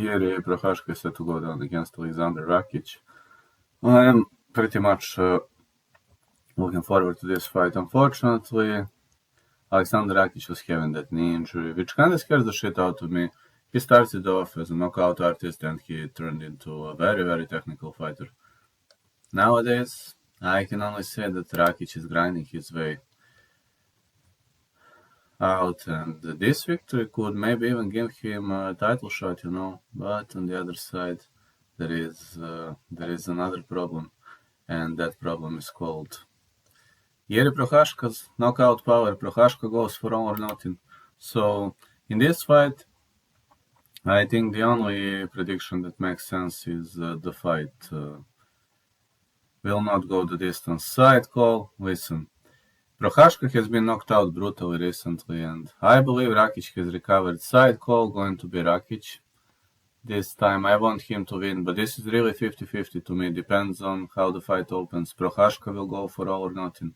Jiří Procházka is set to go down against Alexander Rakic. I am pretty much looking forward to this fight. Unfortunately, Alexander Rakic was having that knee injury, which kind of scares the shit out of me. He started off as a knockout artist and he turned into a very, very technical fighter. Nowadays, I can only say that Rakic is grinding his way out, and this victory could maybe even give him a title shot, But on the other side, there is another problem, and that problem is called Jiří Procházka's knockout power. Procházka goes for all or nothing. So in this fight, I think the only prediction that makes sense is the fight will not go the distance. Side call, listen. Procházka has been knocked out brutally recently, and I believe Rakic has recovered. Side call going to be Rakic. This time I want him to win, but this is really 50-50 to me. Depends on how the fight opens. Procházka will go for all or nothing.